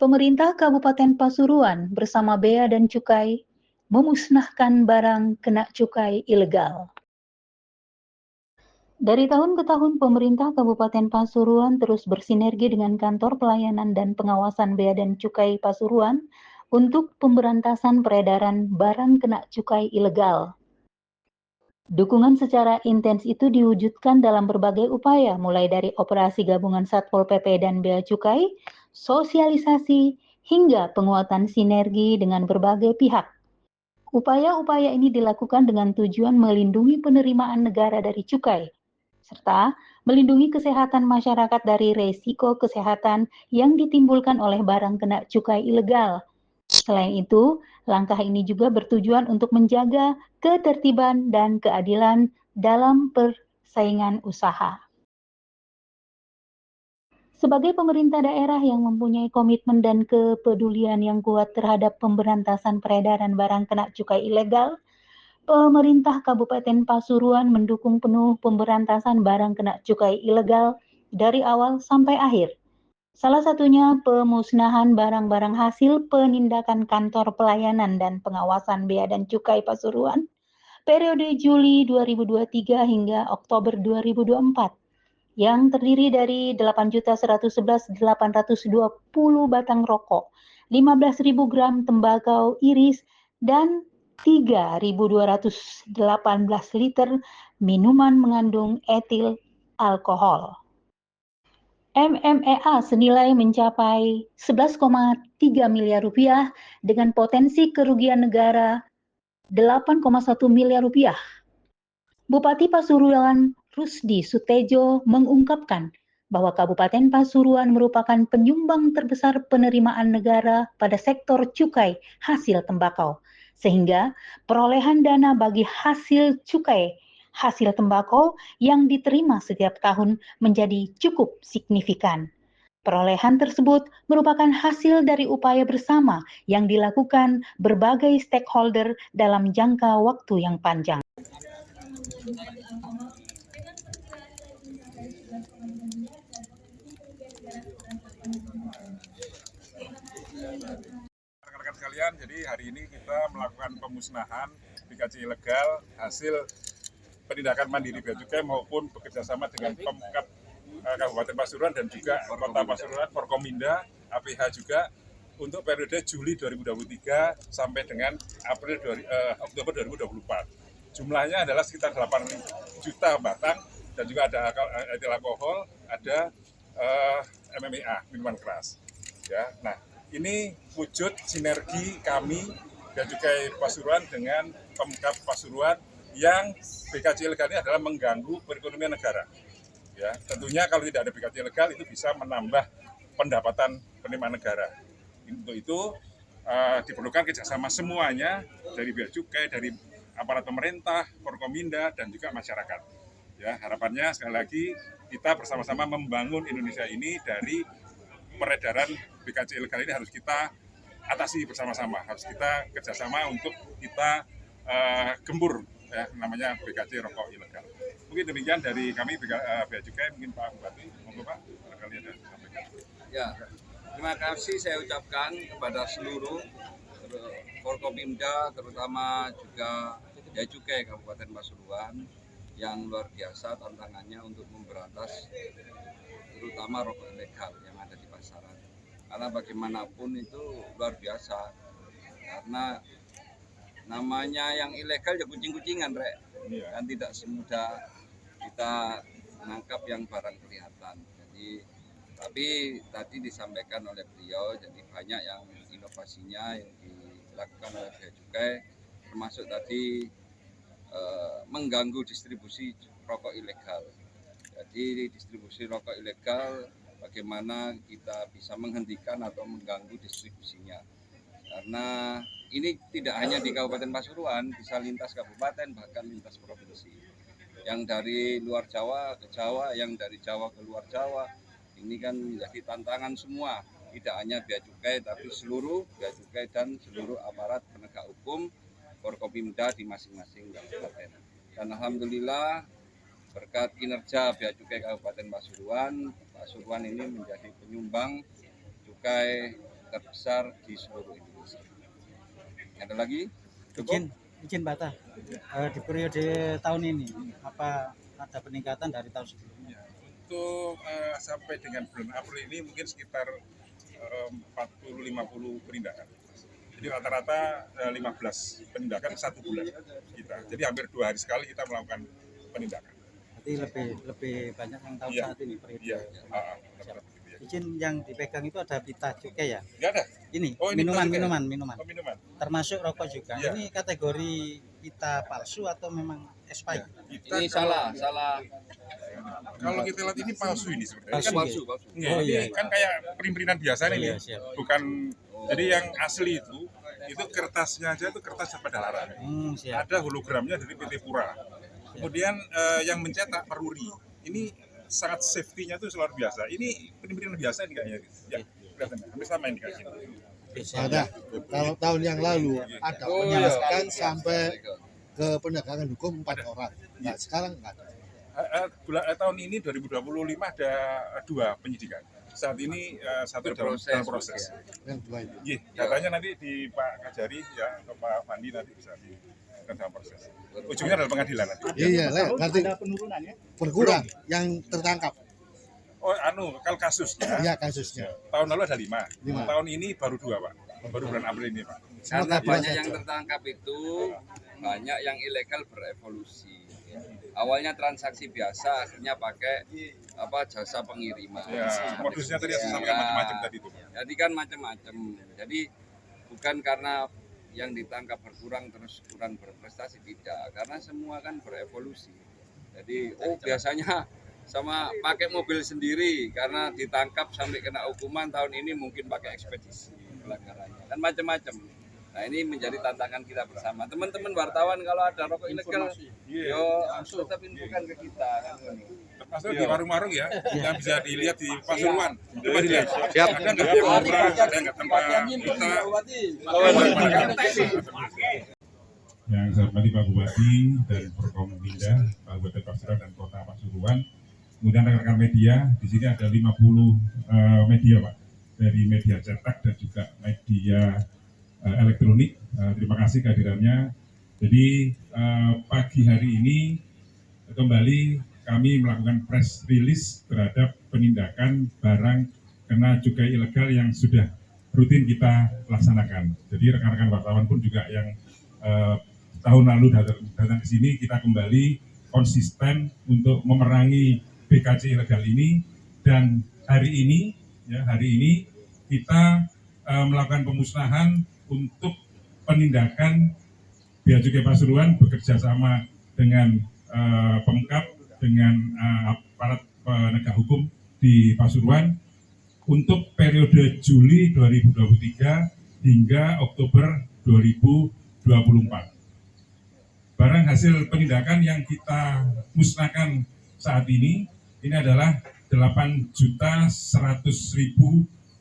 Pemerintah Kabupaten Pasuruan bersama Bea dan Cukai memusnahkan barang kena cukai ilegal. Dari tahun ke tahun, pemerintah Kabupaten Pasuruan terus bersinergi dengan Kantor Pelayanan dan Pengawasan Bea dan Cukai Pasuruan untuk pemberantasan peredaran barang kena cukai ilegal. Dukungan secara intens itu diwujudkan dalam berbagai upaya, mulai dari operasi gabungan Satpol PP dan Bea Cukai, sosialisasi, hingga penguatan sinergi dengan berbagai pihak. Upaya-upaya ini dilakukan dengan tujuan melindungi penerimaan negara dari cukai, serta melindungi kesehatan masyarakat dari resiko kesehatan yang ditimbulkan oleh barang kena cukai ilegal. Selain itu, langkah ini juga bertujuan untuk menjaga ketertiban dan keadilan dalam persaingan usaha. Sebagai pemerintah daerah yang mempunyai komitmen dan kepedulian yang kuat terhadap pemberantasan peredaran barang kena cukai ilegal, pemerintah Kabupaten Pasuruan mendukung penuh pemberantasan barang kena cukai ilegal dari awal sampai akhir. Salah satunya pemusnahan barang-barang hasil penindakan Kantor Pelayanan dan Pengawasan Bea dan Cukai Pasuruan periode Juli 2023 hingga Oktober 2024 yang terdiri dari 8.111.820 batang rokok, 15.000 gram tembakau iris, dan 3.218 liter minuman mengandung etil alkohol. MMA senilai mencapai 11,3 miliar rupiah dengan potensi kerugian negara 8,1 miliar rupiah. Bupati Pasuruan Rusdi Sutejo mengungkapkan bahwa Kabupaten Pasuruan merupakan penyumbang terbesar penerimaan negara pada sektor cukai hasil tembakau, sehingga perolehan dana bagi hasil cukai hasil tembakau yang diterima setiap tahun menjadi cukup signifikan. Perolehan tersebut merupakan hasil dari upaya bersama yang dilakukan berbagai stakeholder dalam jangka waktu yang panjang. Rekan-rekan sekalian, jadi hari ini kita melakukan pemusnahan aplikasi ilegal hasil penindakan mandiri Bea Cukai maupun bekerjasama dengan Pemkab Kabupaten Pasuruan dan juga Kota Pasuruan, Forkominda, APH juga untuk periode Juli 2023 sampai dengan Oktober 2024. Jumlahnya adalah sekitar 8 juta batang dan juga ada etil alkohol, ada MMA, minuman keras. Ya, nah ini wujud sinergi kami Bea Cukai Pasuruan dengan Pemkab Pasuruan yang BKC ilegal ini adalah mengganggu perekonomian negara. Ya, tentunya kalau tidak ada BKC ilegal itu bisa menambah pendapatan penerimaan negara. Untuk itu diperlukan kerjasama semuanya dari Bea Cukai, dari aparat pemerintah, Forkominda, dan juga masyarakat. Ya, harapannya sekali lagi kita bersama-sama membangun Indonesia ini dari peredaran BKC ilegal ini harus kita atasi bersama-sama, harus kita kerjasama untuk kita gembur ya, namanya BKC rokok ilegal. Mungkin demikian dari kami Bea Cukai, mungkin Pak Bupati, monggo Pak, barangkali ada sampaikan. Ya, terima kasih saya ucapkan kepada seluruh Forkominda, terutama juga Bea Cukai Kabupaten Pasuruan yang luar biasa tantangannya untuk memberantas terutama rokok ilegal yang ada di pasaran. Karena bagaimanapun itu luar biasa. Karena namanya yang ilegal ya kucing-kucingan, Rek. Kan tidak semudah kita menangkap yang barang kelihatan. Tapi tadi disampaikan oleh beliau, jadi banyak yang inovasinya yang dilakukan oleh Bea Cukai, termasuk tadi mengganggu distribusi rokok ilegal. Jadi distribusi rokok ilegal, bagaimana kita bisa menghentikan atau mengganggu distribusinya. Karena ini tidak hanya di Kabupaten Pasuruan, bisa lintas kabupaten, bahkan lintas provinsi. Yang dari luar Jawa ke Jawa, yang dari Jawa ke luar Jawa, ini kan menjadi tantangan semua. Tidak hanya Bea Cukai, tapi seluruh Bea Cukai dan seluruh aparat penegak hukum Forkominda di masing-masing kabupaten. Dan alhamdulillah berkat kinerja Bea Cukai Kabupaten Pasuruan ini menjadi penyumbang cukai terbesar di seluruh Indonesia. Ada lagi? Cukup? Izin Pak Tah, di periode tahun ini apa ada peningkatan dari tahun sebelumnya? Untuk sampai dengan bulan April ini mungkin sekitar 40-50 penindakan. Jadi rata-rata 15 penindakan satu bulan kita. Jadi hampir 2 hari sekali kita melakukan penindakan. Berarti lebih banyak yang tahun saat ini periode. Iya. Izin yang dipegang itu ada pita cukai ya? Nggak ada. Ini Oh, ini minuman. Oh, minuman. Termasuk rokok juga. Iya. Ini kategori pita palsu atau memang expired? Ini salah. Kalau kita lihat ini palsu ini sebenarnya. Palsu. Kan, Oh, iya. kan kayak print-printan biasa Oh, ini. iya, siap. Bukan. Jadi yang asli itu kertasnya aja itu kertas pada larang. Siap. Ada hologramnya dari PT Pura. Kemudian yang mencetak Peruri. Ini sangat safety-nya itu luar biasa. Ini print-printan biasa ini kayaknya. Ya, kelihatan. Hampir sama ini kayaknya. Ada. Kalau tahun yang lalu ada penyelidikan sampai ke penegakan hukum 4 orang. Nah, sekarang enggak ada. Tahun ini 2025 ada 2 penyidikan. Saat ini 1 dalam proses. Yang 2 itu. Iya, datanya nanti di Pak Kajari ya, ke Pak Fandi nanti bisa di dalam proses. Ujungnya adalah pengadilan nanti. Iya, berarti Ada penurunan ya? berkurang yang tertangkap. Oh, kalau kasusnya. Iya, kasusnya. Tahun lalu ada 5. 5. Tahun ini baru 2, Pak. Baru bulan April ini, Pak. Karena Semoga banyak saja. yang tertangkap itu banyak yang ilegal berevolusi. Awalnya transaksi biasa, akhirnya pakai jasa pengiriman. Ya, modusnya tadi saya sampaikan macam-macam tadi itu. Jadi kan macam-macam. Jadi bukan karena yang ditangkap berkurang terus kurang berprestasi, tidak. Karena semua kan berevolusi. Jadi biasanya sama pakai mobil sendiri karena ditangkap sampai kena hukuman, tahun ini mungkin pakai ekspedisi pelanggarannya. Dan macam-macam. Nah, ini menjadi tantangan kita bersama. Teman-teman wartawan kalau ada rokok ilegal, yo tetap infokan ke kita kan. Termasuk di warung-warung ya, yang bisa dilihat di Pasuruan. Coba dilihat. Siap. Ada nggak yang murah, ada nggak tempat kita. Yang saya hormati Pak Bupati dan Forkompinda, Pak Bupati Pasuruan dan Kota Pasuruan. Kemudian rekan-rekan media, di sini ada 50 media Pak, dari media cetak dan juga media elektronik. Terima kasih kehadirannya. Jadi pagi hari ini kembali kami melakukan press release terhadap penindakan barang kena cukai ilegal yang sudah rutin kita laksanakan. Jadi rekan-rekan wartawan pun juga yang tahun lalu datang ke sini, kita kembali konsisten untuk memerangi BKC ilegal ini, dan hari ini kita melakukan pemusnahan untuk penindakan Bea Cukai Pasuruan bekerja sama dengan Pemkab, dengan aparat penegak hukum di Pasuruan untuk periode Juli 2023 hingga Oktober 2024. Barang hasil penindakan yang kita musnahkan saat ini adalah 8.100.000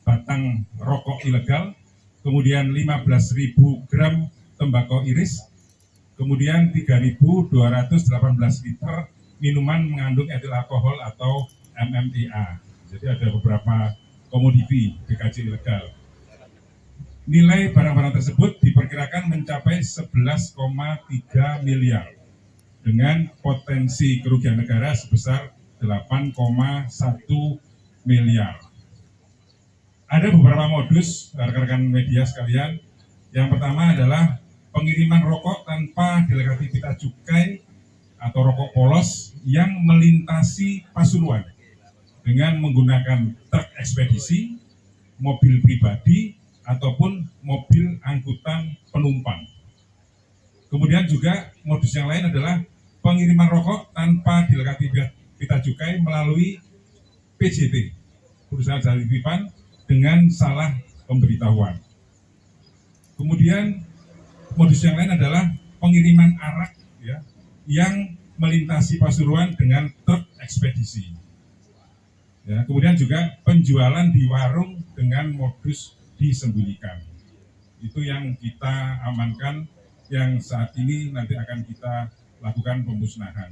batang rokok ilegal, kemudian 15.000 gram tembakau iris, kemudian 3.218 liter minuman mengandung etil alkohol atau MMEA. Jadi ada beberapa komoditi BKC ilegal. Nilai barang-barang tersebut diperkirakan mencapai 11,3 miliar dengan potensi kerugian negara sebesar 8,1 miliar. Ada beberapa modus rekan-rekan media sekalian. Yang pertama adalah pengiriman rokok tanpa delegasi pita cukai atau rokok polos yang melintasi Pasuruan dengan menggunakan truk ekspedisi, mobil pribadi, ataupun mobil angkutan penumpang. Kemudian juga modus yang lain adalah pengiriman rokok tanpa delegasi pita cukai melalui PJT, perusahaan jasa titipan, dengan salah pemberitahuan. Kemudian modus yang lain adalah pengiriman arak ya, yang melintasi Pasuruan dengan truk ekspedisi. Ya, kemudian juga penjualan di warung dengan modus disembunyikan. Itu yang kita amankan, yang saat ini nanti akan kita lakukan pemusnahan.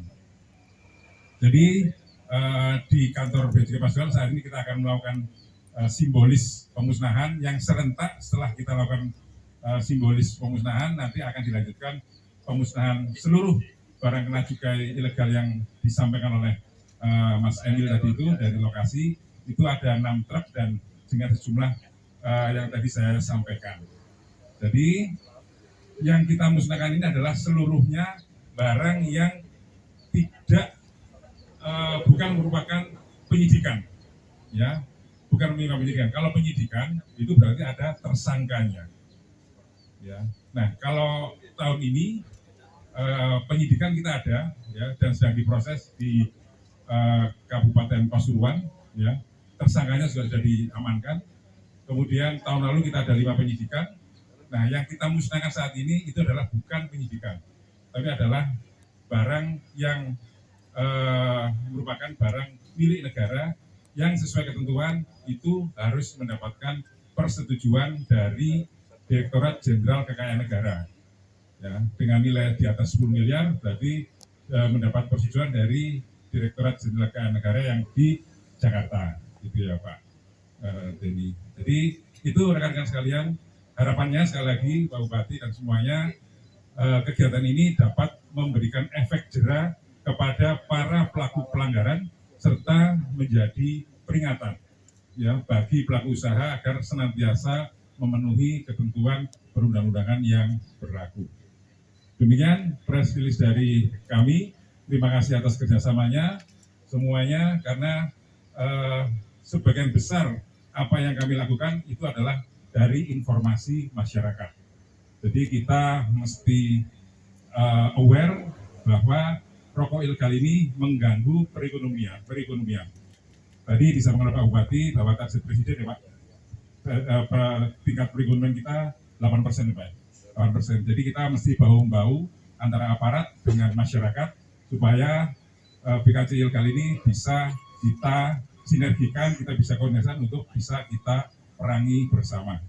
Jadi di kantor Bea Cukai Pasuruan saat ini kita akan melakukan simbolis pemusnahan yang serentak. Setelah kita lakukan simbolis pemusnahan, nanti akan dilanjutkan pemusnahan seluruh barang kena cukai ilegal yang disampaikan oleh Mas Emil tadi itu dari lokasi. Itu ada 6 truk dan dengan sejumlah yang tadi saya sampaikan. Jadi yang kita musnahkan ini adalah seluruhnya barang yang tidak bukan merupakan penyidikan, ya, bukan merupakan penyidikan. Kalau penyidikan itu berarti ada tersangkanya, ya. Nah, kalau tahun ini penyidikan kita ada, ya, dan sedang diproses di Kabupaten Pasuruan, ya. Tersangkanya sudah diamankan. Kemudian tahun lalu kita ada 5 penyidikan. Nah, yang kita musnahkan saat ini itu adalah bukan penyidikan, tapi adalah barang yang merupakan barang milik negara yang sesuai ketentuan itu harus mendapatkan persetujuan dari Direktorat Jenderal Kekayaan Negara. Ya, dengan nilai di atas 10 miliar berarti mendapat persetujuan dari Direktorat Jenderal Kekayaan Negara yang di Jakarta, gitu ya Pak Denny. Jadi itu rekan-rekan sekalian, harapannya sekali lagi Pak Bupati dan semuanya, kegiatan ini dapat memberikan efek jera kepada para pelaku pelanggaran serta menjadi peringatan, ya, bagi pelaku usaha agar senantiasa memenuhi ketentuan perundang-undangan yang berlaku. Demikian press release dari kami. Terima kasih atas kerjasamanya semuanya, karena sebagian besar apa yang kami lakukan itu adalah dari informasi masyarakat. Jadi kita mesti aware bahwa rokok ilegal ini mengganggu perekonomian. Tadi disampaikan oleh Pak Bupati bahwa target Presiden, ya Pak, tingkat perekonomian kita 8%, Pak. 8%. Jadi kita mesti bahu-membahu antara aparat dengan masyarakat supaya BKC ilegal ini bisa kita sinergikan, kita bisa koordinasikan untuk bisa kita perangi bersama.